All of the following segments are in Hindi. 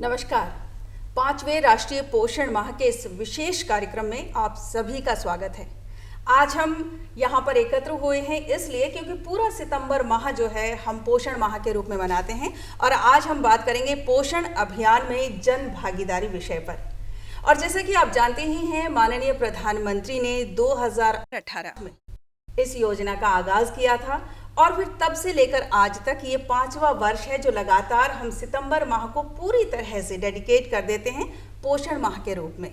नमस्कार। 5वें राष्ट्रीय पोषण माह के इस विशेष कार्यक्रम में आप सभी का स्वागत है। आज हम यहाँ पर एकत्र हुए हैं इसलिए क्योंकि पूरा सितंबर माह जो है हम पोषण माह के रूप में मनाते हैं और आज हम बात करेंगे पोषण अभियान में जन भागीदारी विषय पर। और जैसे कि आप जानते ही हैं, माननीय प्रधानमंत्री ने 2018 में इस योजना का आगाज किया था और फिर तब से लेकर आज तक ये 5वां वर्ष है जो लगातार हम सितंबर माह को पूरी तरह से डेडिकेट कर देते हैं पोषण माह के रूप में।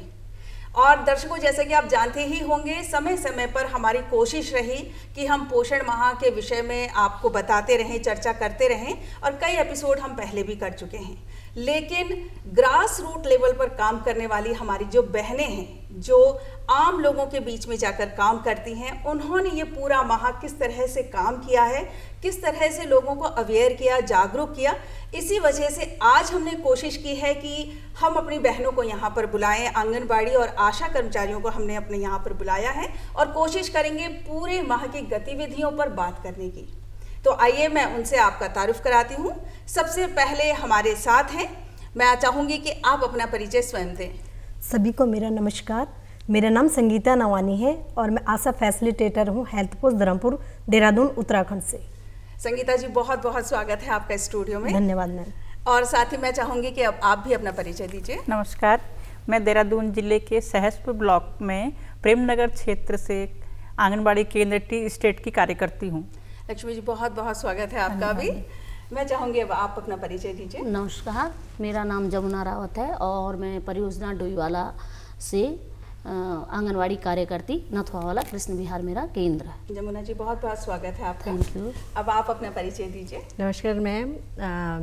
और दर्शकों, जैसे कि आप जानते ही होंगे, समय समय पर हमारी कोशिश रही कि हम पोषण माह के विषय में आपको बताते रहें, चर्चा करते रहें और कई एपिसोड हम पहले भी कर चुके हैं। लेकिन ग्रास रूट लेवल पर काम करने वाली हमारी जो बहनें हैं, जो आम लोगों के बीच में जाकर काम करती हैं, उन्होंने ये पूरा माह किस तरह से काम किया है, किस तरह से लोगों को अवेयर किया, जागरूक किया। इसी वजह से आज हमने कोशिश की है कि हम अपनी बहनों को यहाँ पर बुलाएं, आंगनबाड़ी और आशा कर्मचारियों को हमने अपने यहाँ पर बुलाया है और कोशिश करेंगे पूरे माह की गतिविधियों पर बात करने की। तो आइए मैं उनसे आपका तारुफ कराती हूँ। सबसे पहले हमारे साथ हैं, मैं चाहूँगी कि आप अपना परिचय स्वयं दें। सभी को मेरा नमस्कार। मेरा नाम संगीता नवानी है और मैं आशा फैसिलिटेटर हूँ, हेल्थ पोस्ट धर्मपुर, देहरादून, उत्तराखंड से। संगीता जी, बहुत बहुत स्वागत है आपका स्टूडियो में। धन्यवाद मैम। और साथ ही मैं चाहूँगी कि अब आप भी अपना परिचय दीजिए। नमस्कार, मैं देहरादून जिले के सहसपुर ब्लॉक में प्रेमनगर क्षेत्र से आंगनबाड़ी केंद्र टी स्टेट की कार्यकर्ती हूँ। लक्ष्मी जी, बहुत बहुत स्वागत है आपका भी। मैं चाहूँगी अब आप अपना परिचय दीजिए। नमस्कार, मेरा नाम जमुना रावत है और मैं परियोजना डोईवाला से आंगनवाड़ी कार्यकर्ती, नथवावाला कृष्ण विहार मेरा केंद्र है। जमुना जी, बहुत बहुत स्वागत है आपका। Thank you. अब आप अपना परिचय दीजिए। नमस्कार मैम,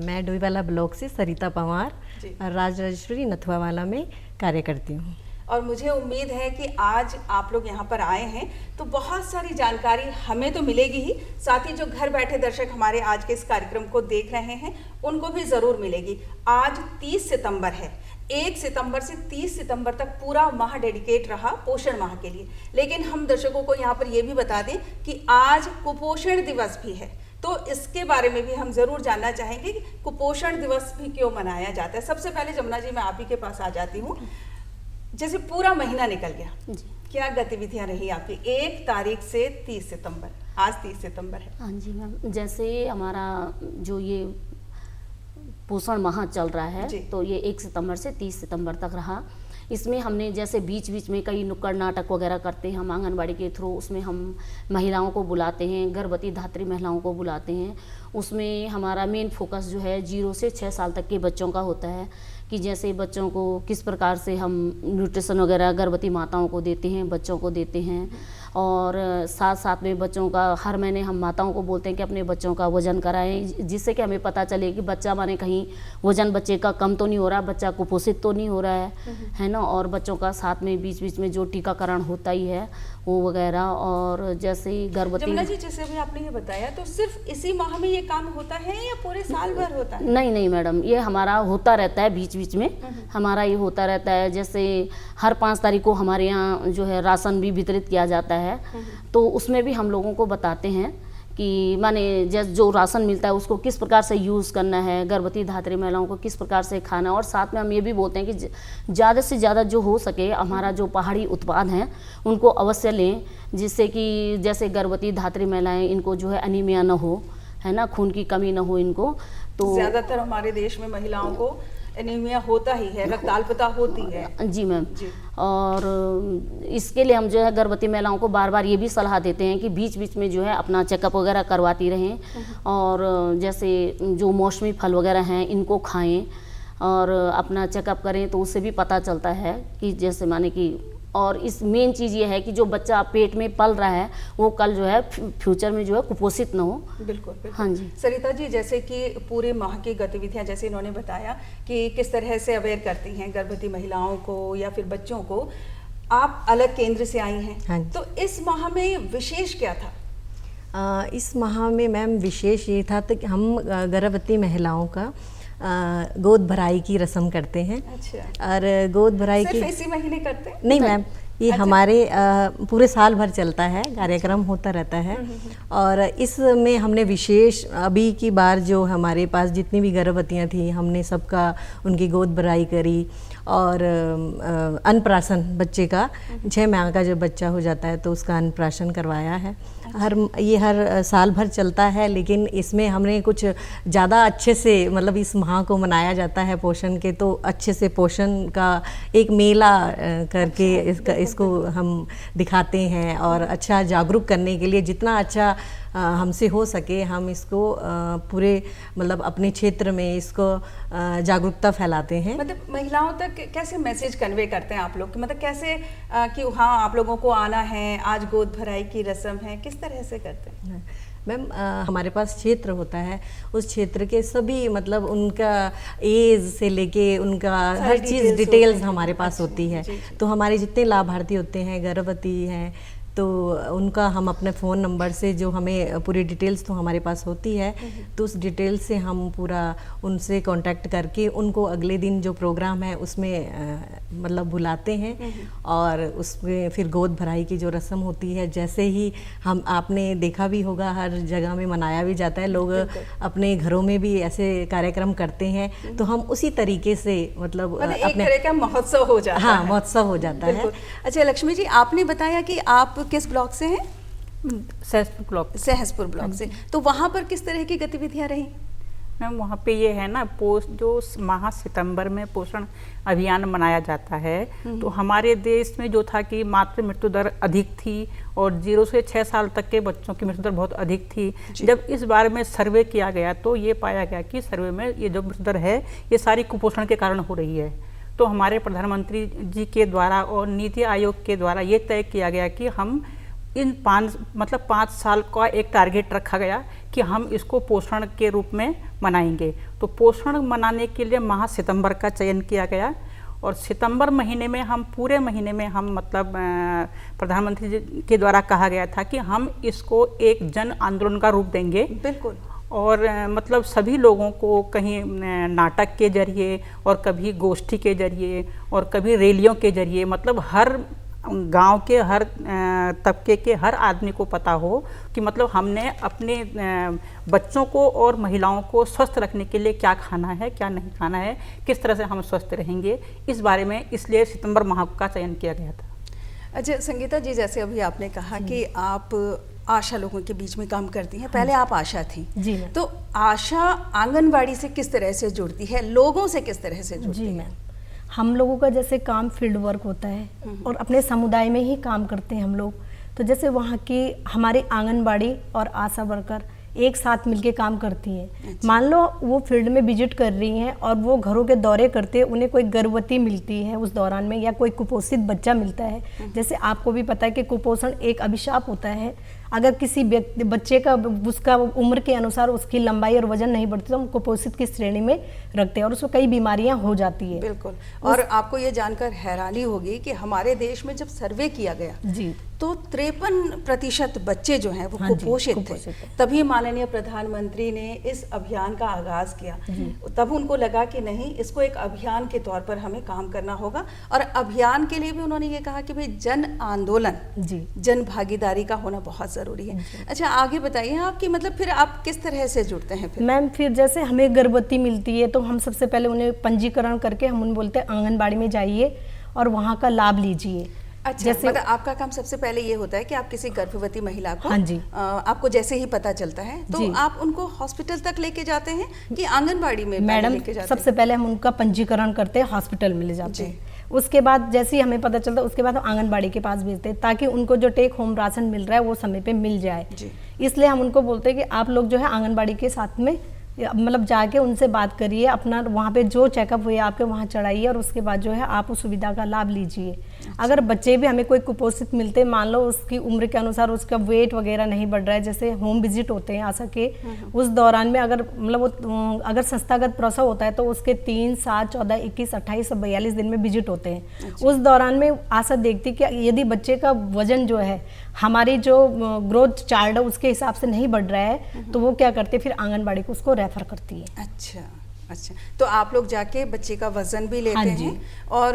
मैं डोईवाला ब्लॉक से सरिता पवार, राजराजेश्वरी नथवावाला में कार्य करती हूँ। और मुझे उम्मीद है कि आज आप लोग यहाँ पर आए हैं तो बहुत सारी जानकारी हमें तो मिलेगी ही, साथ ही जो घर बैठे दर्शक हमारे आज के इस कार्यक्रम को देख रहे हैं उनको भी ज़रूर मिलेगी। आज 30 सितंबर है। 1 सितंबर से 30 सितंबर तक पूरा माह डेडिकेट रहा पोषण माह के लिए। लेकिन हम दर्शकों को यहाँ पर ये भी बता दें कि आज कुपोषण दिवस भी है, तो इसके बारे में भी हम ज़रूर जानना चाहेंगे कि कुपोषण दिवस भी क्यों मनाया जाता है। सबसे पहले जमुना जी, मैं आप ही के पास आ जाती हूँ। जैसे पूरा महीना निकल गया, क्या गतिविधियां रही आपकी 1 तारीख से 30 सितंबर? आज 30 सितंबर है। हाँ जी मैम, जैसे हमारा जो ये पोषण माह चल रहा है तो ये 1 सितंबर से 30 सितंबर तक रहा। इसमें हमने जैसे बीच बीच में कई नुक्कड़ नाटक वगैरह करते हैं हम आंगनबाड़ी के थ्रू। उसमें हम महिलाओं को बुलाते हैं, गर्भवती धात्री महिलाओं को बुलाते हैं। उसमें हमारा मेन फोकस जो है 0 से 6 साल तक के बच्चों का होता है कि जैसे बच्चों को किस प्रकार से हम न्यूट्रिशन वगैरह गर्भवती माताओं को देते हैं, बच्चों को देते हैं। और साथ साथ में बच्चों का हर महीने हम माताओं को बोलते हैं कि अपने बच्चों का वज़न कराएं, जिससे कि हमें पता चले कि बच्चा माने कहीं वज़न बच्चे का कम तो नहीं हो रहा, बच्चा कुपोषित तो नहीं हो रहा है ना। और बच्चों का साथ में बीच बीच में जो टीकाकरण होता ही है वो वगैरह। और जैसे गर्भवती जमुना जी, जैसे भी आपने ये बताया, तो सिर्फ इसी माह में ये काम होता है या पूरे साल भर होता है? नहीं नहीं मैडम, ये हमारा होता रहता है बीच बीच में, हमारा ये होता रहता है। जैसे हर 5 तारीख को हमारे यहाँ जो है राशन भी वितरित किया जाता है, तो उसमें भी हम लोगों को बताते हैं कि माने जैसे जो राशन मिलता है उसको किस प्रकार से यूज़ करना है, गर्भवती धात्री महिलाओं को किस प्रकार से खाना। और साथ में हम ये भी बोलते हैं कि ज़्यादा से ज़्यादा जो हो सके हमारा जो पहाड़ी उत्पाद हैं उनको अवश्य लें, जिससे कि जैसे गर्भवती धात्री महिलाएं इनको जो है अनीमिया न हो, है ना, खून की कमी न हो इनको। तो ज़्यादातर हमारे देश में महिलाओं को एनीमिया होता ही है, रक्ताल्पता होती है। जी मैम। और इसके लिए हम जो है गर्भवती महिलाओं को बार बार ये भी सलाह देते हैं कि बीच बीच में जो है अपना चेकअप वगैरह करवाती रहें। और जैसे जो मौसमी फल वगैरह हैं इनको खाएं और अपना चेकअप करें, तो उससे भी पता चलता है कि जैसे माने कि। और इस मेन चीज़ ये है कि जो बच्चा पेट में पल रहा है वो कल जो है फ्यूचर में जो है कुपोषित न हो। बिल्कुल। हाँ जी सरिता जी, जैसे कि पूरे माह की गतिविधियां जैसे इन्होंने बताया कि किस तरह से अवेयर करती हैं गर्भवती महिलाओं को या फिर बच्चों को, आप अलग केंद्र से आई हैं। हाँ। तो इस माह में विशेष क्या था? इस माह में मैम विशेष ये था कि हम गर्भवती महिलाओं का गोद भराई की रस्म करते हैं। अच्छा। और गोद भराई की सिर्फ इसी महीने करते हैं? नहीं मैम, ये हमारे पूरे साल भर चलता है, कार्यक्रम होता रहता है। और इसमें हमने विशेष अभी की बार जो हमारे पास जितनी भी गर्भवतियाँ थी, हमने सबका उनकी गोद भराई करी और अन्नप्राशन बच्चे का 6 माह का जब बच्चा हो जाता है तो उसका अन्नप्राशन करवाया है। ये हर साल भर चलता है, लेकिन इसमें हमने कुछ ज़्यादा अच्छे से, मतलब इस माह को मनाया जाता है पोषण के, तो अच्छे से पोषण का एक मेला करके इसको हम दिखाते हैं और अच्छा जागरूक करने के लिए जितना अच्छा हमसे हो सके हम इसको पूरे मतलब अपने क्षेत्र में इसको जागरूकता फैलाते हैं। मतलब महिलाओं तक कैसे मैसेज कन्वे करते हैं आप लोग, मतलब कैसे कि हाँ आप लोगों को आना है, आज गोद भराई की रस्म है, किस तरह से करते हैं? मैम हमारे पास क्षेत्र होता है, उस क्षेत्र के सभी मतलब उनका एज से लेके उनका हर चीज़ डिटेल्स हमारे पास होती है। तो हमारे जितने लाभार्थी होते हैं, गर्भवती हैं, तो उनका हम अपने फ़ोन नंबर से जो हमें पूरी डिटेल्स तो हमारे पास होती है, तो उस डिटेल से हम पूरा उनसे कांटेक्ट करके उनको अगले दिन जो प्रोग्राम है उसमें मतलब बुलाते हैं और उसमें फिर गोद भराई की जो रस्म होती है, जैसे ही हम आपने देखा भी होगा हर जगह में मनाया भी जाता है, लोग अपने घरों में भी ऐसे कार्यक्रम करते हैं, तो हम उसी तरीके से मतलब एक तरह का महोत्सव हो जाता है। हाँ, महोत्सव हो जाता है। अच्छा लक्ष्मी जी, आपने बताया कि आप किस ब्लॉक से हैं? सहसपुर ब्लॉक। सहसपुर ब्लॉक से, तो वहाँ पर किस तरह की गतिविधियाँ रहीं? मैम वहाँ पे ये है ना, जो माह सितंबर में पोषण अभियान मनाया जाता है, तो हमारे देश में जो था कि मातृ मृत्यु दर अधिक थी और 0 से 6 साल तक के बच्चों की मृत्यु दर बहुत अधिक थी। जब इस बारे में सर्वे किया गया तो ये पाया गया कि सर्वे में ये जो मृत्यु दर है ये सारी कुपोषण के कारण हो रही है। तो हमारे प्रधानमंत्री जी के द्वारा और नीति आयोग के द्वारा ये तय किया गया कि हम इन 5 साल का एक टारगेट रखा गया कि हम इसको पोषण के रूप में मनाएंगे। तो पोषण मनाने के लिए माह सितंबर का चयन किया गया और सितंबर महीने में हम पूरे महीने में हम मतलब प्रधानमंत्री जी के द्वारा कहा गया था कि हम इसको एक जन आंदोलन का रूप देंगे। बिल्कुल। और मतलब सभी लोगों को कहीं नाटक के जरिए और कभी गोष्ठी के जरिए और कभी रैलियों के जरिए, मतलब हर गांव के हर तबके के हर आदमी को पता हो कि मतलब हमने अपने बच्चों को और महिलाओं को स्वस्थ रखने के लिए क्या खाना है, क्या नहीं खाना है, किस तरह से हम स्वस्थ रहेंगे, इस बारे में इसलिए सितंबर माह का चयन किया गया था। अच्छा संगीता जी, जैसे अभी आपने कहा कि आप आशा लोगों के बीच में काम करती हैं, पहले आप आशा थी जी, तो आशा आंगनबाड़ी से किस तरह से जुड़ती है, लोगों से किस तरह से जुड़ती जी है? मैम, हम लोगों का जैसे काम फील्ड वर्क होता है और अपने समुदाय में ही काम करते हैं हम लोग। तो जैसे वहाँ की हमारी आंगनबाड़ी और आशा वर्कर एक साथ मिलके काम करती हैं। मान लो वो फील्ड में विजिट कर रही हैं और वो घरों के दौरे करते हैं, उन्हें कोई गर्भवती मिलती है उस दौरान में या कोई कुपोषित बच्चा मिलता है। जैसे आपको भी पता है कि कुपोषण एक अभिशाप होता है। अगर किसी बच्चे का उसका उम्र के अनुसार उसकी लंबाई और वजन नहीं बढ़ती तो हम कुपोषित की श्रेणी में रखते हैं और उसको कई बीमारियां हो जाती है। बिल्कुल। और आपको ये जानकर हैरानी होगी कि हमारे देश में जब सर्वे किया गया जी तो 53% बच्चे जो हैं वो कुपोषित थे। तभी माननीय प्रधानमंत्री ने इस अभियान का आगाज किया। तब उनको लगा कि नहीं, इसको एक अभियान के तौर पर हमें काम करना होगा और अभियान के लिए भी उन्होंने ये कहा कि भाई जन आंदोलन, जन भागीदारी का होना बहुत जरूरी है। अच्छा आगे बताइए आपकी मतलब फिर आप किस तरह से जुड़ते हैं? फिर मैम फिर जैसे हमें गर्भवती मिलती है तो हम सबसे पहले उन्हें पंजीकरण करके हम उन्हें बोलते हैं आंगनबाड़ी में जाइए और वहाँ का लाभ लीजिए। अच्छा, जैसे मतलब आपका काम सबसे पहले ये होता है कि आप किसी गर्भवती महिला को, हाँ जी, आपको जैसे ही पता चलता है तो आप उनको हॉस्पिटल तक लेके जाते हैं कि आंगनबाड़ी में मैडम लेके जाते हैं? सबसे पहले हम उनका पंजीकरण करते हैं, हॉस्पिटल में ले जाते हैं। उसके बाद जैसे ही हमें पता चलता है उसके बाद हम आंगनबाड़ी के पास भेजते हैं ताकि उनको जो टेक होम राशन मिल रहा है वो समय पे मिल जाए। इसलिए हम उनको बोलते हैं कि आप लोग जो है आंगनबाड़ी के साथ में मतलब जाके उनसे बात करिए, अपना वहाँ पे जो चेकअप हुए आपके वहाँ चढ़ाइए और उसके बाद जो है आप उस सुविधा का लाभ लीजिए। अगर बच्चे भी हमें कोई कुपोषित मिलते, मान लो उसकी उम्र के अनुसार उसका वेट वगैरह नहीं बढ़ रहा है, जैसे होम विजिट होते हैं आशा के, उस दौरान में अगर मतलब वो अगर संस्थागत प्रसव होता है तो उसके 3, 7, 14, 21, 28 और 42 दिन में विजिट होते हैं। उस दौरान में आशा देखती कि यदि बच्चे का वजन जो है हमारी जो ग्रोथ चार्ट है उसके हिसाब से नहीं बढ़ रहा है तो वो क्या करते फिर आंगनबाड़ी को उसको रेफर करती है। अच्छा, अच्छा, तो आप लोग जाके बच्चे का वजन भी लेते हाँ जी। हैं और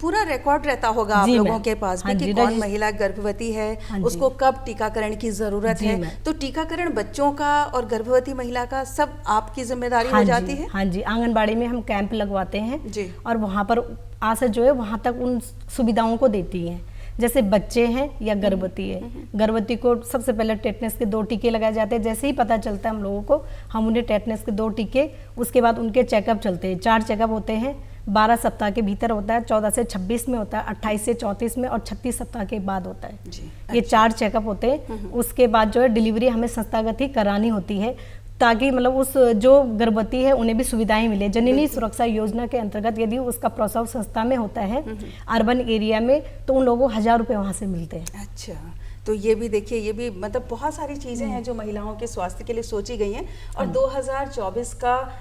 पूरा रिकॉर्ड रहता होगा आप जी लोगों मैम। के पास भी हाँ कि जी, कौन महिला गर्भवती है, हाँ जी। उसको कब टीकाकरण की जरूरत जी है। मैम। तो टीकाकरण बच्चों का और गर्भवती महिला का सब आपकी जिम्मेदारी हाँ हो जी, जाती है। हाँ जी, आंगनबाड़ी में हम कैंप लगवाते हैं जी। और वहाँ पर आशा जो है वहाँ तक उन सुविधाओं को देती है। जैसे बच्चे हैं या गर्भवती है, गर्भवती को सबसे पहले टेटनस के 2 टीके लगाए जाते हैं। जैसे ही पता चलता है हम लोगों को, हम उन्हें टेटनस के 2 टीके, उसके बाद उनके चेकअप चलते हैं। 4 चेकअप होते हैं, 12 सप्ताह के भीतर होता है, 14 से 26 में होता है, 28 से 34 में और 36 सप्ताह के बाद होता है। जी, ये 4 चेकअप होते हैं। उसके बाद जो है डिलीवरी हमें संस्थागत ही करानी होती है, ताकि मतलब उस जो गर्भवती है उन्हें भी सुविधाएं मिले। जननी सुरक्षा योजना के अंतर्गत यदि उसका प्रसव संस्था में होता है अर्बन एरिया में, तो उन लोगों को 1000 रुपये वहाँ से मिलते हैं। अच्छा, तो ये भी देखिए, ये भी मतलब बहुत सारी चीज़ें हैं जो महिलाओं के स्वास्थ्य के लिए सोची गई हैं। और 2024 का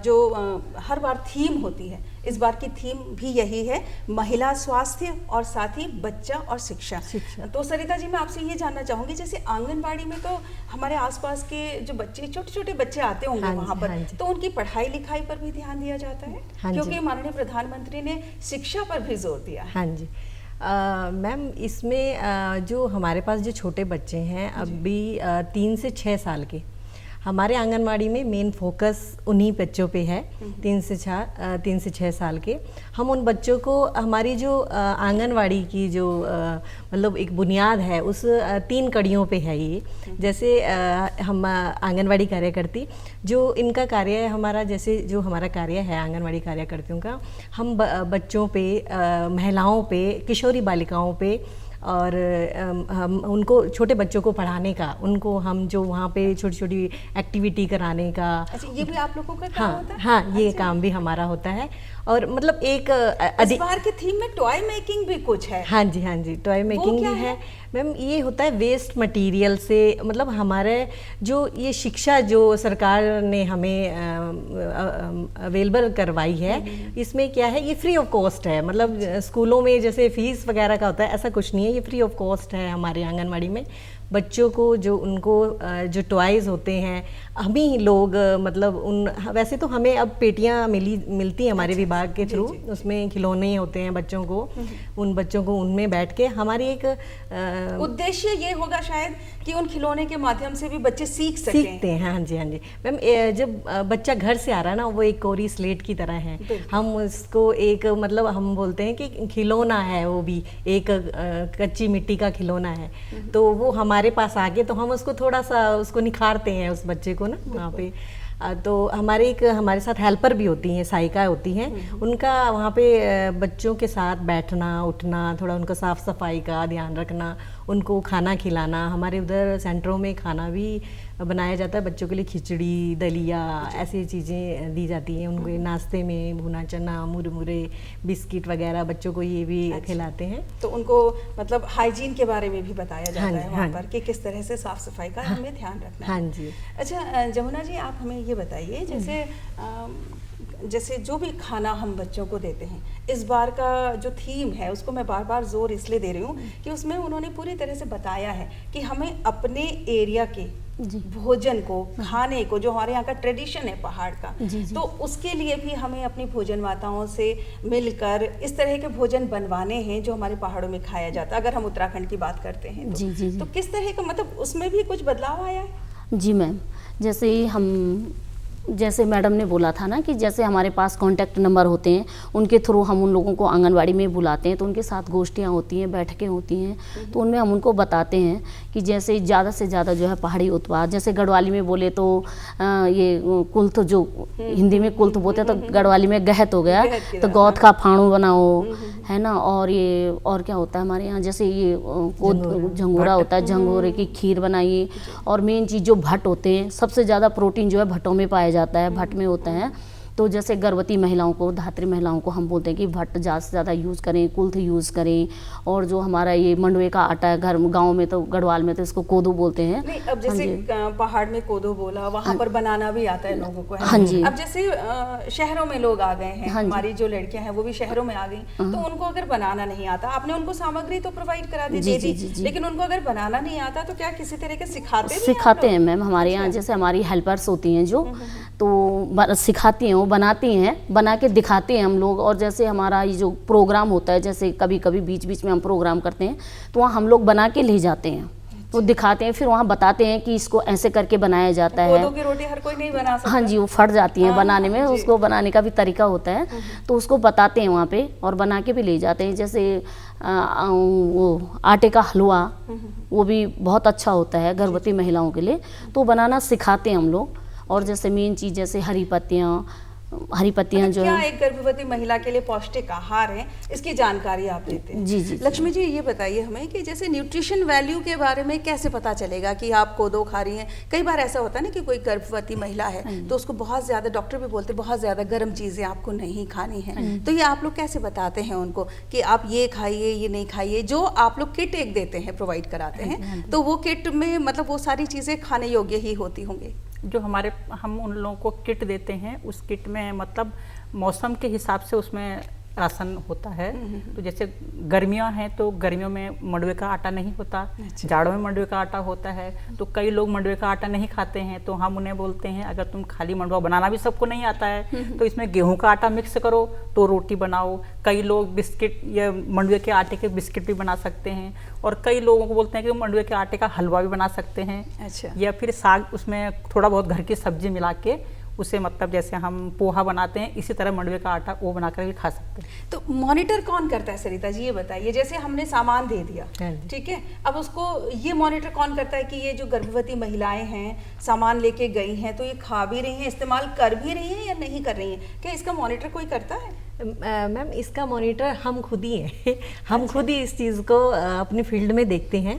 जो हर बार थीम होती है, इस बार की थीम भी यही है, महिला स्वास्थ्य और साथ ही बच्चा और शिक्षा। तो सरिता जी, मैं आपसे ये जानना चाहूँगी, जैसे आंगनबाड़ी में तो हमारे आसपास के जो बच्चे, छोटे छोटे बच्चे आते होंगे हाँ जी, वहाँ पर, हाँ जी। तो उनकी पढ़ाई लिखाई पर भी ध्यान दिया जाता है, हाँ जी। क्योंकि माननीय प्रधानमंत्री ने शिक्षा पर भी जोर दिया है। हाँ जी। मैम, इसमें जो हमारे पास जो छोटे बच्चे हैं अभी 3 से 6 साल के, हमारे आंगनवाड़ी में मेन फोकस उन्हीं बच्चों पे है। 3 से 6 साल के हम उन बच्चों को, हमारी जो आंगनवाड़ी की जो मतलब एक बुनियाद है, उस 3 कड़ियों पे है ये। जैसे हम आंगनवाड़ी कार्यकर्ती, जो इनका कार्य है हमारा, जैसे जो हमारा कार्य है आंगनवाड़ी कार्यकर्तियों का, हम बच्चों पे, महिलाओं पे, किशोरी बालिकाओं पे और हम उनको, छोटे बच्चों को पढ़ाने का, उनको हम जो वहाँ पे छोटी छोटी एक्टिविटी कराने का। अच्छा, ये भी आप लोगों का काम हाँ होता है? हाँ, ये अच्छा। काम भी हमारा होता है। और मतलब एक इस बार के थीम में टॉय मेकिंग भी कुछ है। हाँ जी, हाँ जी, टॉय मेकिंग क्या भी है? है मैम। ये होता है वेस्ट मटेरियल से, मतलब हमारे जो ये शिक्षा जो सरकार ने हमें अवेलेबल करवाई है, इसमें क्या है, ये फ्री ऑफ कॉस्ट है। मतलब स्कूलों में जैसे फीस वगैरह का होता है, ऐसा कुछ नहीं है, ये फ्री ऑफ कॉस्ट है हमारे आंगनवाड़ी में। बच्चों को जो उनको जो टॉयज़ होते हैं, हम ही लोग मतलब उन, वैसे तो हमें अब पेटियां मिलती हैं हमारे विभाग के थ्रू, उसमें खिलौने होते हैं बच्चों को, उन बच्चों को उनमें बैठ के, हमारी एक उद्देश्य ये होगा शायद कि उन खिलौने के माध्यम से भी बच्चे सीखते हैं। हाँ जी, हाँ जी मैम। जब बच्चा घर से आ रहा है ना, वो एक कोरी स्लेट की तरह है। हम उसको एक, मतलब हम बोलते हैं कि खिलौना है, वो भी एक कच्ची मिट्टी का खिलौना है। तो वो हमारे पास आके, तो हम उसको थोड़ा सा उसको निखारते हैं उस बच्चे को ना वहाँ पे। तो हमारे साथ हेल्पर भी होती हैं, सहायिका होती हैं, उनका वहाँ पे बच्चों के साथ बैठना उठना, थोड़ा उनका साफ सफाई का ध्यान रखना, उनको खाना खिलाना। हमारे उधर सेंटरों में खाना भी बनाया जाता है बच्चों के लिए, खिचड़ी, दलिया, ऐसी चीज़ें दी जाती हैं उनको। नाश्ते में भुना चना, मुरमुरे, बिस्किट वगैरह बच्चों को ये भी खिलाते हैं। तो उनको मतलब हाइजीन के बारे में भी बताया जाता हाँ, है वहाँ हाँ, पर कि किस तरह से साफ सफाई का हमें ध्यान रखना है। हाँ जी। अच्छा जमुना जी, आप हमें ये बताइए, जैसे जो भी खाना हम बच्चों को देते हैं, इस बार का जो थीम है उसको मैं बार बार जोर इसलिए दे रही हूँ कि उसमें उन्होंने पूरी तरह से बताया है कि हमें अपने एरिया के भोजन को, खाने को, जो हमारे यहाँ का ट्रेडिशन है पहाड़ का, तो उसके लिए भी हमें अपनी भोजन माताओं से मिलकर इस तरह के भोजन बनवाने हैं जो हमारे पहाड़ों में खाया जाता है। अगर हम उत्तराखंड की बात करते हैं तो किस तरह का, मतलब उसमें भी कुछ बदलाव आया है? जी मैम, जैसे मैडम ने बोला था ना कि जैसे हमारे पास कॉन्टैक्ट नंबर होते हैं, उनके थ्रू हम उन लोगों को आंगनवाड़ी में बुलाते हैं, तो उनके साथ गोष्ठियाँ होती हैं, बैठकें होती हैं, तो उनमें हम उनको बताते हैं कि जैसे ज़्यादा से ज़्यादा जो है पहाड़ी उत्पाद, जैसे गढ़वाली में बोले तो ये कुल्थ, जो हिंदी में कुल्थ बोलते हैं, तो गढ़वाली में गहत हो गया, तो गौत का फाणू बनाओ, है ना। और क्या होता है हमारे यहाँ, जैसे ये झंगोरा होता है, झंगोरे की खीर बनाइए। और मेन चीज़ जो भट्ट होते हैं, सबसे ज़्यादा प्रोटीन जो है भट्टों में पाया जाता है, भट्ट में होता है। तो जैसे गर्भवती महिलाओं को, धात्री महिलाओं को हम बोलते हैं कि भट्ट ज़्यादा से ज़्यादा यूज़ करें, कुल्थ यूज़ करें। और जो हमारा ये मंडवे का आटा है, गाँव में तो, गढ़वाल में तो इसको कोदो बोलते हैं। नहीं, अब जैसे पहाड़ में कोदो बोला, वहाँ पर बनाना भी आता है लोगों को, है? हाँ जी। अब जैसे शहरों में लोग आ गए हैं, हमारी जो लड़कियां हैं वो भी शहरों में आ गई, तो उनको अगर बनाना नहीं आता, आपने उनको सामग्री तो प्रोवाइड करा दी, लेकिन उनको अगर बनाना नहीं आता तो क्या किसी तरह के सिखाते हैं मैम हमारे यहाँ? जैसे हमारी हेल्पर्स होती हैं जो, तो सिखाती हैं, वो बनाती हैं, बना के दिखाते हैं हम लोग। और जैसे हमारा ये जो प्रोग्राम होता है, जैसे कभी कभी बीच बीच में हम प्रोग्राम करते हैं, तो वहाँ हम लोग बना के ले जाते हैं, तो दिखाते हैं, फिर वहाँ बताते हैं कि इसको ऐसे करके बनाया जाता है। कोदो की रोटी हर कोई नहीं बना सकता। हाँ जी, वो फट जाती है बनाने में, उसको बनाने का भी तरीका होता है, तो उसको बताते हैं वहाँ पे और बना के भी ले जाते हैं। जैसे वो आटे का हलवा, वो भी बहुत अच्छा होता है गर्भवती महिलाओं के लिए, तो बनाना सिखाते हैं हम लोग। और जैसे मेन चीज़ जैसे हरी पत्तियाँ जो क्या है, एक गर्भवती महिला के लिए पौष्टिक आहार है, इसकी जानकारी आप देते हैं। जी। लक्ष्मी जी, ये बताइए हमें कि जैसे न्यूट्रिशन वैल्यू के बारे में कैसे पता चलेगा कि आप कोदो खा रही हैं। कई बार ऐसा होता है ना कि कोई गर्भवती महिला है तो उसको बहुत ज़्यादा, डॉक्टर भी बोलते हैं बहुत ज़्यादा गर्म चीज़ें आपको नहीं खानी है, तो ये आप लोग कैसे बताते हैं उनको कि आप ये खाइए, ये नहीं खाइए? जो आप लोग किट एक देते हैं, प्रोवाइड कराते हैं, तो वो किट में मतलब वो सारी चीज़ें खाने योग्य ही होती होंगी? जो हम उन लोगों को किट देते हैं, उस किट में मतलब मौसम के हिसाब से उसमें राशन होता है। तो जैसे गर्मियाँ हैं तो गर्मियों में मंडुए का आटा नहीं होता, जाड़ों में मंडुए का आटा होता है। तो कई लोग मंडुए का आटा नहीं खाते हैं, तो हम उन्हें बोलते हैं अगर तुम खाली मंडुआ बनाना भी सबको नहीं आता है तो इसमें गेहूं का आटा मिक्स करो तो रोटी बनाओ। कई लोग बिस्किट या मंडुए के आटे के बिस्किट भी बना सकते हैं, और कई लोगों को बोलते हैं कि मंडुए के आटे का हलवा भी बना सकते हैं। अच्छा। या फिर साग, उसमें थोड़ा बहुत घर की सब्जी मिला के उसे मतलब जैसे हम पोहा बनाते हैं, इसी तरह मंडुए का आटा वो बनाकर भी खा सकते हैं। तो मॉनिटर कौन करता है सरिता जी, ये बताइए? जैसे हमने सामान दे दिया, ठीक है, अब उसको ये मॉनिटर कौन करता है कि ये जो गर्भवती महिलाएं हैं सामान लेके गई हैं तो ये खा भी रही हैं, इस्तेमाल कर भी रही हैं या नहीं कर रही हैं? क्या इसका मॉनिटर कोई करता है? मैम, इसका मॉनिटर हम खुद ही हैं। हम खुद ही इस चीज़ को अपने फील्ड में देखते हैं।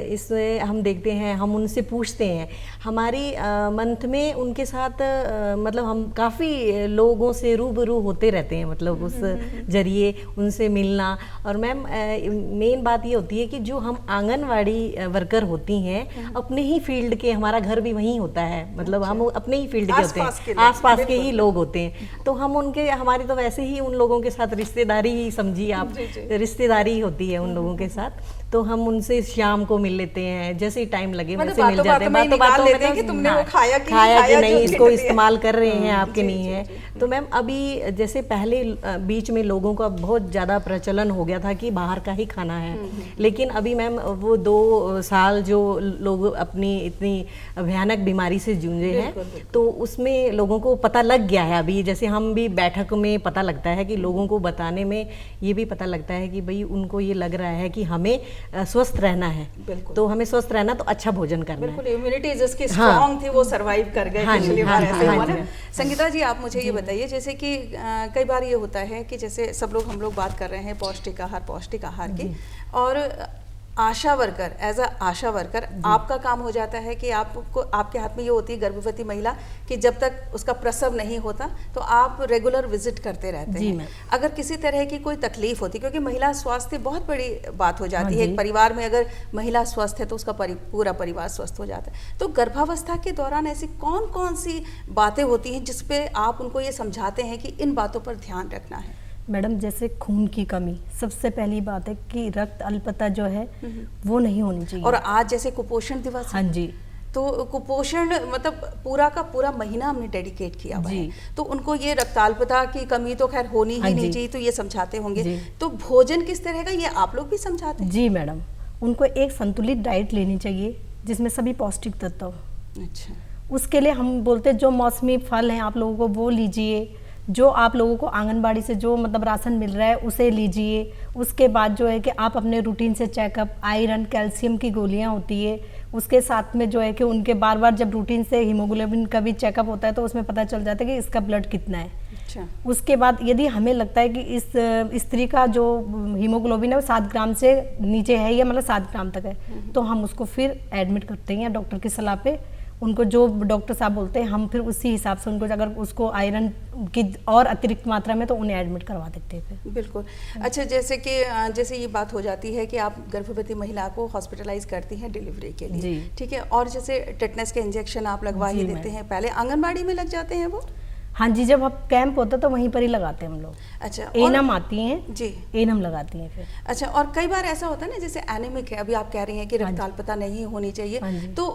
इसमें हम देखते हैं, हम उनसे पूछते हैं। हमारी मंथ में उनके साथ मतलब हम काफ़ी लोगों से रूबरू होते रहते हैं, मतलब उस जरिए उनसे मिलना। और मैम, मेन बात ये होती है कि जो हम आंगनवाड़ी वर्कर होती हैं, अपने ही फील्ड के, हमारा घर भी वहीं होता है, मतलब हम अपने ही फील्ड के होते हैं, आसपास के ही लोग होते हैं। तो हम उनके, हमारी तो वैसे ही उन लोगों के साथ रिश्तेदारी ही समझिए आप, रिश्तेदारी होती है उन लोगों के साथ। तो हम उनसे शाम को मिल लेते हैं, जैसे ही टाइम लगे वैसे मिल जाते हैं। बातों में कि तुमने वो खाया कि नहीं, इसको इस्तेमाल कर रहे हैं आपके नहीं है। तो मैम, अभी जैसे पहले बीच में लोगों का बहुत ज़्यादा प्रचलन हो गया था कि बाहर का ही खाना है, लेकिन अभी मैम वो 2 साल जो लोग अपनी इतनी भयानक बीमारी से जूझे हैं, तो उसमें लोगों को पता लग गया है। अभी जैसे हम भी बैठक में पता लगता है कि लोगों को बताने में ये भी पता लगता है कि भाई उनको ये लग रहा है कि हमें स्वस्थ रहना है, तो हमें स्वस्थ रहना तो अच्छा भोजन करना है। बिल्कुल, इम्यूनिटी जिसकी स्ट्रांग थी वो सरवाइव कर गए पिछली बार, ऐसे हुआ ना। संगीता जी, आप मुझे ये बताइए, जैसे कि कई बार ये होता है कि जैसे हम लोग बात कर रहे हैं पौष्टिक आहार की, और ASHA worker, as a ASHA worker आपका काम हो जाता है कि आपको, आपके हाथ में ये होती है गर्भवती महिला कि जब तक उसका प्रसव नहीं होता तो आप रेगुलर विजिट करते रहते हैं। अगर किसी तरह की कोई तकलीफ होती, क्योंकि महिला स्वास्थ्य बहुत बड़ी बात हो जाती है, एक परिवार में अगर महिला स्वस्थ है तो उसका पूरा परिवार स्वस्थ हो जाता है। तो गर्भावस्था के दौरान ऐसी कौन कौन सी बातें होती हैं जिस पे आप उनको ये समझाते हैं कि इन बातों पर ध्यान रखना है? मैडम, जैसे खून की कमी सबसे पहली बात है कि रक्त अल्पता जो है वो नहीं होनी चाहिए। और आज जैसे कुपोषण दिवस, हाँ जी, तो कुपोषण मतलब पूरा का पूरा महीना हमने डेडिकेट किया हुआ है, तो उनको ये रक्ताल्पता की कमी तो खैर होनी ही नहीं चाहिए, तो ये समझाते होंगे। तो भोजन किस तरह का, ये आप लोग भी समझाते हैं? जी मैडम, उनको एक संतुलित डाइट लेनी चाहिए जिसमें सभी पौष्टिक तत्व हो। अच्छा, उसके लिए हम बोलते हैं जो मौसमी फल हैं आप लोगों को वो लीजिए, जो आप लोगों को आंगनबाड़ी से जो मतलब राशन मिल रहा है उसे लीजिए। उसके बाद जो है कि आप अपने रूटीन से चेकअप, आयरन, कैल्शियम की गोलियां होती है, उसके साथ में जो है कि उनके बार बार जब रूटीन से हीमोग्लोबिन का भी चेकअप होता है तो उसमें पता चल जाता है कि इसका ब्लड कितना है। अच्छा। उसके बाद यदि हमें लगता है कि इस स्त्री का जो हीमोग्लोबिन है वो 7 ग्राम से नीचे है या मतलब 7 ग्राम तक है, तो हम उसको फिर एडमिट करते हैं या डॉक्टर की सलाह पे उनको जो डॉक्टर साहब बोलते हैं हम फिर उसी हिसाब से उनको, अगर उसको आयरन की और अतिरिक्त मात्रा में तो उन्हें एडमिट करवा देते हैं फिर। बिल्कुल। अच्छा, जैसे ये बात हो जाती है कि आप गर्भवती महिला को हॉस्पिटलाइज करती हैं डिलीवरी के लिए, ठीक है, और जैसे टेटनस के इंजेक्शन आप लगवा ही देते हैं, पहले आंगनबाड़ी में लग जाते हैं वो? हाँ जी, जब अब कैंप होता है तो वहीं पर ही लगाते हैं हम लोग। अच्छा, एनम आती हैं जी, एनम लगाती हैं फिर। अच्छा, और कई बार ऐसा होता है ना, जैसे एनीमिक है, अभी आप कह रही हैं कि रक्ताल्पता नहीं होनी चाहिए, तो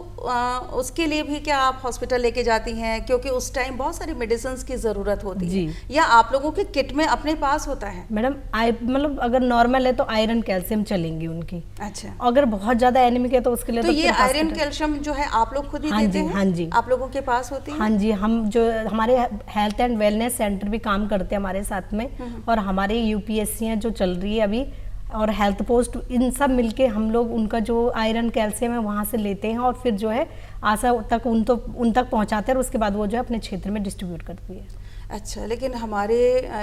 उसके लिए भी क्या आप हॉस्पिटल लेके जाती हैं, क्योंकि उस टाइम बहुत सारी मेडिसिन की ज़रूरत होती है, या आप लोगों के किट में अपने पास होता है? मैडम मतलब अगर नॉर्मल है तो आयरन कैल्शियम चलेंगी उनकी। अच्छा, अगर बहुत ज़्यादा एनीमिक है तो उसके लिए तो ये आयरन कैल्शियम जो है आप लोग खुद ही देते हैं? हाँ जी, आप लोगों के पास होती है? हाँ जी, हम जो हमारे हेल्थ एंड वेलनेस सेंटर भी काम करते हैं हमारे साथ में, और हमारे यूपीएससी जो चल रही है अभी, और हेल्थ पोस्ट, इन सब मिलके हम लोग उनका जो आयरन कैल्शियम है वहाँ से लेते हैं, और फिर जो है आशा तक उन तक पहुँचाते हैं, और उसके बाद वो जो है अपने क्षेत्र में डिस्ट्रीब्यूट करती है। अच्छा, लेकिन हमारे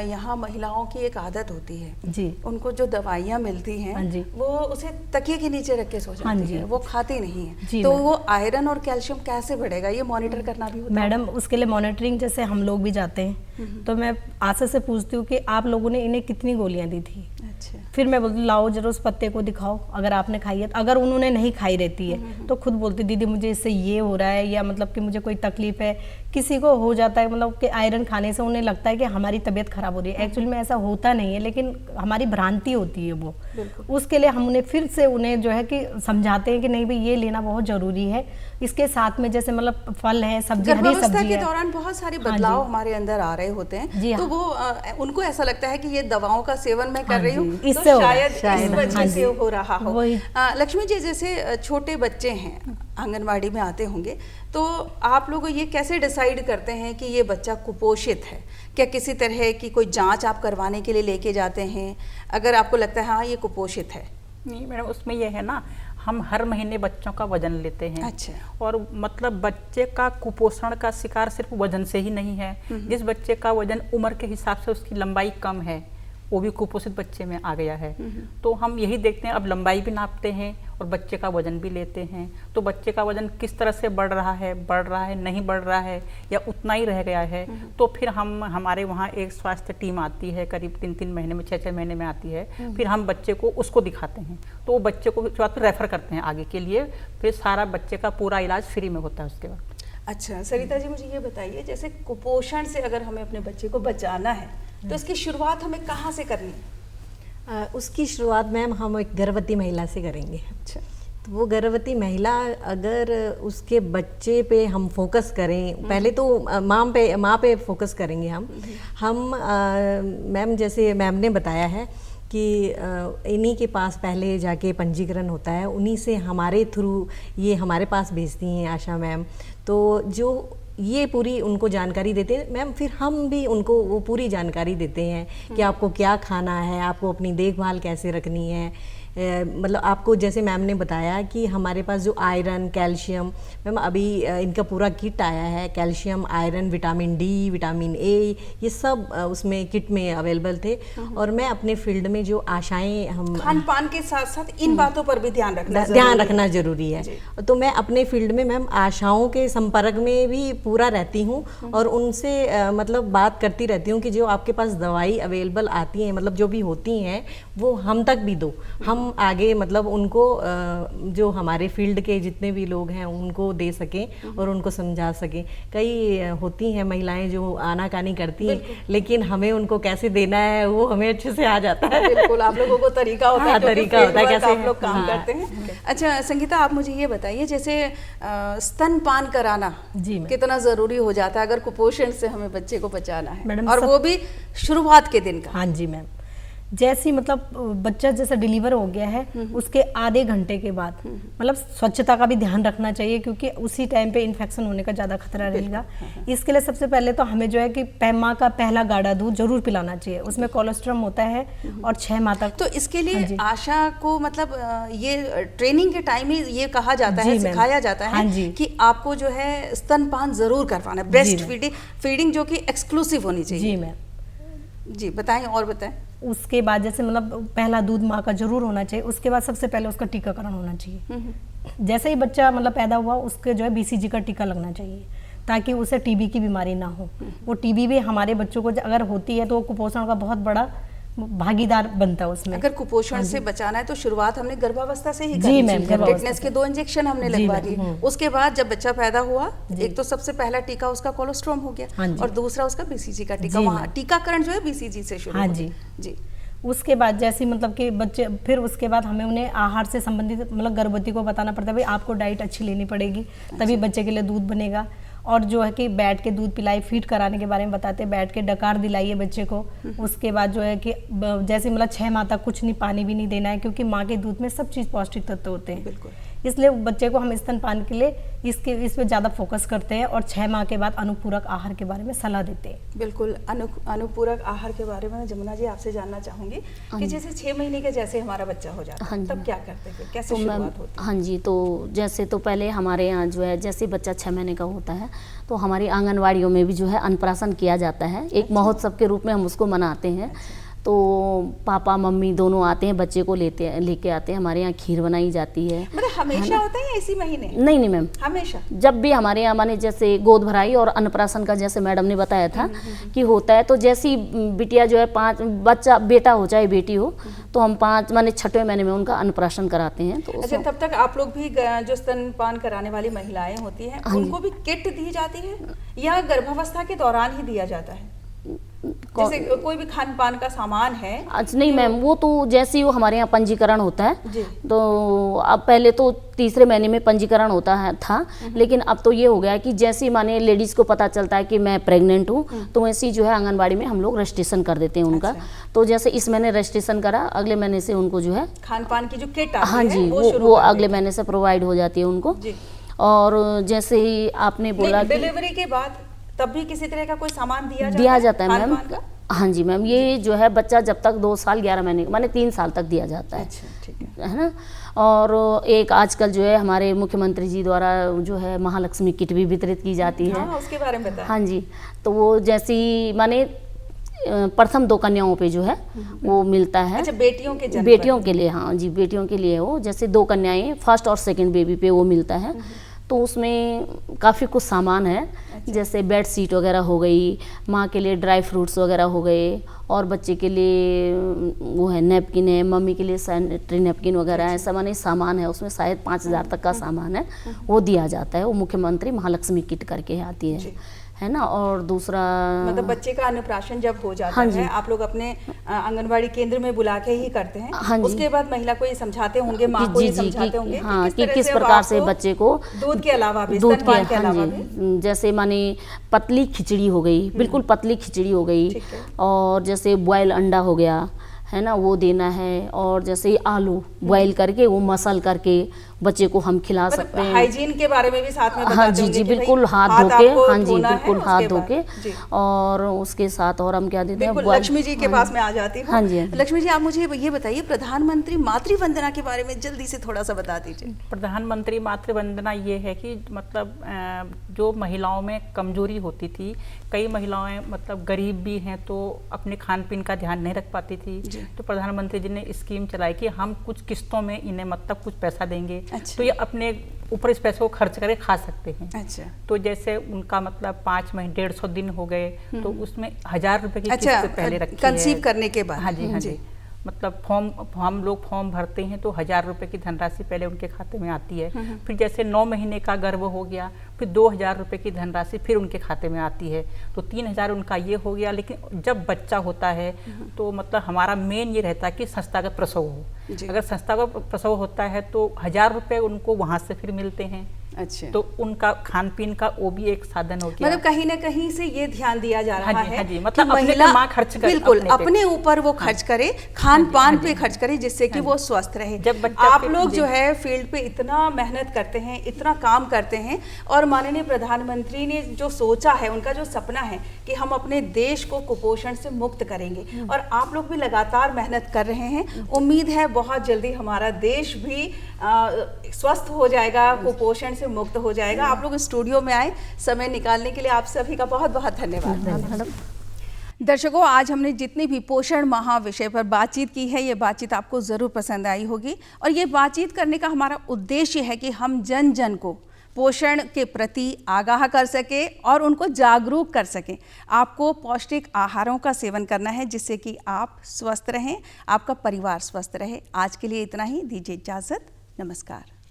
यहाँ महिलाओं की एक आदत होती है जी, उनको जो दवाइयाँ मिलती हैं, हाँ जी, वो उसे तकिए के नीचे रख के सो जाती हाँ जी, है, वो खाती नहीं है, जी, तो वो आयरन और कैल्शियम कैसे बढ़ेगा, ये मॉनिटर करना भी होता है? मैडम उसके लिए मॉनिटरिंग, जैसे हम लोग भी जाते हैं तो मैं आशा से पूछती हूँ कि आप लोगों ने इन्हें कितनी गोलियाँ दी थी। अच्छा, फिर मैं बोलती लाओ जरा उस पत्ते को दिखाओ, अगर आपने खाई है। अगर उन्होंने नहीं खाई रहती है तो खुद बोलती दीदी मुझे इससे ये हो रहा है, या मतलब कि मुझे कोई तकलीफ है। किसी को हो जाता है मतलब कि आयरन खाने से उन्हें लगता है कि हमारी तबीयत खराब हो रही है, एक्चुअली में ऐसा होता नहीं है, लेकिन हमारी भ्रांति होती है वो। उसके लिए हम उन्हें फिर से उन्हें जो है कि समझाते हैं कि नहीं भाई ये लेना बहुत जरूरी है। इसके साथ में जैसे मतलब फल है, सब्जी, हरी सब्जी के दौरान बहुत सारे बदलाव हमारे अंदर आ रहे होते हैं, तो वो उनको ऐसा लगता है कि ये दवाओं का सेवन मैं कर रही हूँ, तो शायद इस वजह से हो रहा हो। लक्ष्मी जी, जैसे छोटे बच्चे हैं आंगनवाड़ी में आते होंगे, तो आप लोग ये कैसे डिसाइड करते हैं कि ये बच्चा कुपोषित है? क्या किसी तरह की कोई जांच आप करवाने के लिए लेके जाते हैं, अगर आपको लगता है हाँ ये कुपोषित है? नहीं मैडम, उसमें यह है ना, हम हर महीने बच्चों का वजन लेते हैं। अच्छा। और मतलब बच्चे का कुपोषण का शिकार सिर्फ वजन से ही नहीं है। जिस बच्चे का वजन उम्र के हिसाब से उसकी लंबाई कम है, वो भी कुपोषित बच्चे में आ गया है। तो हम यही देखते हैं, अब लंबाई भी नापते हैं और बच्चे का वजन भी लेते हैं। तो बच्चे का वजन किस तरह से बढ़ रहा है, नहीं बढ़ रहा है, या उतना ही रह गया है, तो फिर हमारे वहाँ एक स्वास्थ्य टीम आती है, करीब 3-3 महीने में, 6-6 महीने में आती है। फिर हम बच्चे को उसको दिखाते हैं, तो वो बच्चे को उसके बाद रेफर करते हैं आगे के लिए। फिर सारा बच्चे का पूरा इलाज फ्री में होता है उसके बाद। अच्छा सरिता जी, मुझे ये बताइए, जैसे कुपोषण से अगर हमें अपने बच्चे को बचाना है तो इसकी शुरुआत हमें कहाँ से करनी है? उसकी शुरुआत मैम हम एक गर्भवती महिला से करेंगे। अच्छा, तो वो गर्भवती महिला, अगर उसके बच्चे पे हम फोकस करें, पहले तो माँ पे फोकस करेंगे हम मैम जैसे मैम ने बताया है कि इन्हीं के पास पहले जाके पंजीकरण होता है, उन्हीं से हमारे थ्रू ये हमारे पास भेजती हैं आशा मैम। तो जो ये पूरी उनको जानकारी देते हैं मैम, फिर हम भी उनको वो पूरी जानकारी देते हैं कि आपको क्या खाना है, आपको अपनी देखभाल कैसे रखनी है। मतलब आपको जैसे मैम ने बताया कि हमारे पास जो आयरन, कैल्शियम, मैम अभी इनका पूरा किट आया है, calcium, iron, vitamin D, vitamin A, ये सब उसमें किट में अवेलेबल थे। और मैं अपने फील्ड में जो आशाएं, हम खान पान के साथ साथ इन बातों पर भी ध्यान रखना जरूरी है। तो मैं अपने फील्ड में मैम आशाओं के संपर्क में भी पूरा रहती हूँ, और उनसे मतलब बात करती रहती हूँ कि जो आपके पास दवाई अवेलेबल आती है, मतलब जो भी होती हैं, वो हम तक भी दो, हम आगे मतलब उनको जो हमारे फील्ड के जितने भी लोग हैं उनको दे सकें और उनको समझा सकें। कई होती हैं महिलाएं जो आनाकानी करती हैं, लेकिन हमें उनको कैसे देना है वो हमें अच्छे से आ जाता है। बिल्कुल, आप लोगों को तरीका होता है। हाँ, तरीका होता है कैसे आप लोग काम करते हैं। अच्छा संगीता, आप मुझे ये बताइए, जैसे स्तनपान कराना कितना जरूरी हो जाता है अगर कुपोषण से हमें बच्चे को बचाना है, और वो भी शुरुआत के दिन का? हाँ जी मैम, जैसे मतलब बच्चा जैसा डिलीवर हो गया है उसके आधे घंटे के बाद मतलब स्वच्छता का भी ध्यान रखना चाहिए, क्योंकि उसी टाइम पे इन्फेक्शन होने का ज़्यादा खतरा रहेगा। इसके लिए सबसे पहले तो हमें जो है कि माँ का पहला गाढ़ा दूध जरूर पिलाना चाहिए, उसमें कोलेस्ट्रॉल होता है, और 6 माह तक। तो इसके लिए आशा को मतलब ये ट्रेनिंग के टाइम ही ये कहा जाता है, सिखाया जाता है कि आपको जो है स्तनपान जरूर करवाना है, ब्रेस्ट फीडिंग जो कि एक्सक्लूसिव होनी चाहिए। जी मैम, जी बताएं, और बताएं। उसके बाद जैसे मतलब पहला दूध माँ का जरूर होना चाहिए, उसके बाद सबसे पहले उसका टीकाकरण होना चाहिए। जैसे ही बच्चा मतलब पैदा हुआ उसके जो है BCG का टीका लगना चाहिए, ताकि उसे TB की बीमारी ना हो। वो TB भी हमारे बच्चों को अगर होती है तो वो कुपोषण का बहुत बड़ा भागीदार बनता है उसमें। अगर कुपोषण से बचाना है तो शुरुआत हमने गर्भावस्था से ही जी करनी मैम, चाहिए। गर्भावस्था टिटनेस के 2 इंजेक्शन हमने जी लगवा मैम, दिए। उसके बाद जब बच्चा पैदा हुआ, एक तो सबसे पहला टीका उसका कोलोस्ट्रोम हो हाँ गया जी। और दूसरा उसका बीसीजी का टीका। जी वहाँ मैम। टीकाकरण जो है बीसीजी से शुरू हाँ हुआ। जी। जी उसके बाद जैसे मतलब कि बच्चे, फिर उसके बाद हमें उन्हें आहार से संबंधित मतलब गर्भवती को बताना पड़ता है भाई आपको डाइट अच्छी लेनी पड़ेगी, तभी बच्चे के लिए दूध बनेगा। और जो है कि बैठ के दूध पिलाई, फीड कराने के बारे में बताते हैं, बैठ के डकार दिलाइए बच्चे को। उसके बाद जो है कि जैसे मतलब 6 माह तक कुछ नहीं, पानी भी नहीं देना है, क्योंकि माँ के दूध में सब चीज़ पौष्टिक तत्व होते हैं। बिल्कुल। इसलिए बच्चे को हम स्तनपान के लिए इस पे ज़्यादा फोकस करते हैं और 6 माह के बाद अनुपूरक आहार के बारे में सलाह देते हैं। बिल्कुल। अनुपूरक आहार के बारे में जमुना जी आपसे जानना चाहूंगी कि जैसे 6 महीने के जैसे हमारा बच्चा हो जाता है तब क्या करते हैं, कैसे शुरुआत होती है? हाँ जी, तो जैसे तो पहले हमारे यहाँ जो है जैसे बच्चा 6 महीने का होता है तो हमारी आंगनवाड़ियों में भी जो है अन्नप्राशन किया जाता है। एक महोत्सव के रूप में हम उसको मनाते हैं। तो पापा मम्मी दोनों आते हैं, बच्चे को लेके आते हैं। हमारे यहाँ खीर बनाई जाती है। मतलब हमेशा होता है या इसी महीने? नहीं मैम, हमेशा जब भी हमारे यहाँ माने जैसे गोद भराई और अन्नप्राशन का जैसे मैडम ने बताया था कि होता है, तो जैसी बिटिया जो है 5 बच्चा बेटा हो चाहे बेटी हो तो हम 5 माने 6वें महीने में उनका अन्नप्राशन कराते हैं। तो अच्छा, तब तक आप लोग भी जो स्तनपान कराने वाली महिलाएं होती हैं उनको भी किट दी जाती है या गर्भावस्था के दौरान ही दिया जाता है? जैसे कोई भी खान पान का सामान है? अच्छा नहीं मैम, वो तो जैसे ही वो हमारे यहाँ पंजीकरण होता है जी। तो अब पहले तो 3रे महीने में पंजीकरण होता है था, लेकिन अब तो ये हो गया है कि जैसे ही माने लेडीज़ को पता चलता है कि मैं प्रेग्नेंट हूँ तो वैसे ही जो है आंगनबाड़ी में हम लोग रजिस्ट्रेशन कर देते हैं उनका। तो जैसे इस महीने रजिस्ट्रेशन करा, अगले महीने से उनको जो है खान पान की जो किट आती हाँ है जी वो अगले महीने से प्रोवाइड हो जाती है उनको। और जैसे ही आपने बोला डिलीवरी के बाद तब भी किसी तरह का कोई सामान दिया जाता है मैम। हाँ जी मैम, ये जो है बच्चा जब तक 2 साल 11 महीने माने 3 साल तक दिया जाता है। अच्छा, ठीक है ना। और एक आजकल जो है हमारे मुख्यमंत्री जी द्वारा जो है महालक्ष्मी किट भी वितरित की जाती है। हाँ, उसके बारे में बताएं। हाँ जी, तो वो जैसी माने प्रथम 2 कन्याओं पे जो है वो मिलता है। अच्छा, बेटियों के जन्म बेटियों के लिए, हाँ जी बेटियों के लिए वो जैसे 2 कन्याएं फर्स्ट और सेकंड बेबी पे वो मिलता है। तो उसमें काफ़ी कुछ सामान है। अच्छा। जैसे बेड शीट वगैरह हो गई, माँ के लिए ड्राई फ्रूट्स वगैरह हो गए, और बच्चे के लिए वो है नैपकिन है, मम्मी के लिए सैनिटरी नैपकिन वगैरह है। ऐसा माने सामान है उसमें, शायद 5000 तक का सामान है वो दिया जाता है। वो मुख्यमंत्री महालक्ष्मी किट करके आती है ना। और दूसरा मतलब बच्चे का अन्नप्राशन जब हो जाता है आप लोग अपने आंगनबाड़ी केंद्र में बुला के ही करते हैं। हाँ जी। उसके बाद महिला को ये समझाते होंगे, माँ को ये समझाते होंगे हाँ कि किस प्रकार से बच्चे को दूध के अलावा भी, दूध स्तनपान के हाँ अलावा जी भी, जैसे माने पतली खिचड़ी हो गई, बिल्कुल पतली खिचड़ी हो गई, और जैसे बॉयल अंडा हो गया है ना वो देना है। और जैसे आलू बॉयल करके वो मसल करके बच्चे को हम खिला सकते हैं। हाइजीन के बारे में भी साथ में हाँ जी जी बिल्कुल हाथ धो के, हाँ जी बिल्कुल हाथ धो के। और उसके साथ और हम क्या देते हैं, लक्ष्मी जी के पास में आ जाती हूँ। हाँ जी लक्ष्मी जी, आप मुझे ये बताइए प्रधानमंत्री मातृ वंदना के बारे में जल्दी से थोड़ा सा बता दीजिए। प्रधानमंत्री मातृ वंदना ये है कि मतलब जो महिलाओं में कमजोरी होती थी, कई महिलाएं मतलब गरीब भी हैं तो अपने खान पीन का ध्यान नहीं रख पाती थी, तो प्रधानमंत्री जी ने स्कीम चलाई कि हम कुछ किस्तों में इन्हें मतलब कुछ पैसा देंगे। अच्छा। तो ये अपने ऊपर इस पैसे को खर्च करके खा सकते हैं। अच्छा। तो जैसे उनका मतलब 5 महीने 150 दिन हो गए तो उसमें 1000 रुपए की किस्त पहले रखी है कंसीव करने के बाद। हाँ जी हाँ जी, मतलब हम लोग फॉर्म भरते हैं तो 1000 रुपए की धनराशि पहले उनके खाते में आती है। फिर जैसे 9 महीने का गर्भ हो गया फिर 2000 रुपए की धनराशि फिर उनके खाते में आती है, तो 3000 उनका ये हो गया। लेकिन जब बच्चा होता है तो मतलब हमारा मेन ये रहता है कि संस्थागत प्रसव हो। अगर संस्थागत प्रसव होता है तो 1000 रुपए उनको वहाँ से फिर मिलते हैं। अच्छा। तो उनका खान पीन का वो भी एक साधन हो गया। मतलब कहीं ना कहीं से ये ध्यान दिया जा रहा है हाँ जी, मतलब महिला माँ खर्च करे, बिल्कुल अपने ऊपर वो खर्च करे, खान पान पे खर्च करे, जिससे कि वो स्वस्थ रहे। जब आप लोग जो है फील्ड पे इतना मेहनत करते हैं, इतना काम करते हैं, और माननीय प्रधानमंत्री ने जो सोचा है, उनका जो सपना है कि हम अपने देश को कुपोषण से मुक्त करेंगे, और आप लोग भी लगातार मेहनत कर रहे हैं। उम्मीद है बहुत जल्दी हमारा देश भी स्वस्थ हो जाएगा, कुपोषण से मुक्त हो जाएगा। आप लोग स्टूडियो में आए, समय निकालने के लिए आप सभी का बहुत बहुत धन्यवाद। दर्शकों, आज हमने जितनी भी पोषण माह विषय पर बातचीत की है, ये बातचीत आपको ज़रूर पसंद आई होगी, और ये बातचीत करने का हमारा उद्देश्य है कि हम जन जन को पोषण के प्रति आगाह कर सके और उनको जागरूक कर सकें। आपको पौष्टिक आहारों का सेवन करना है जिससे कि आप स्वस्थ रहें, आपका परिवार स्वस्थ रहे। आज के लिए इतना ही, दीजिए इजाज़त, नमस्कार।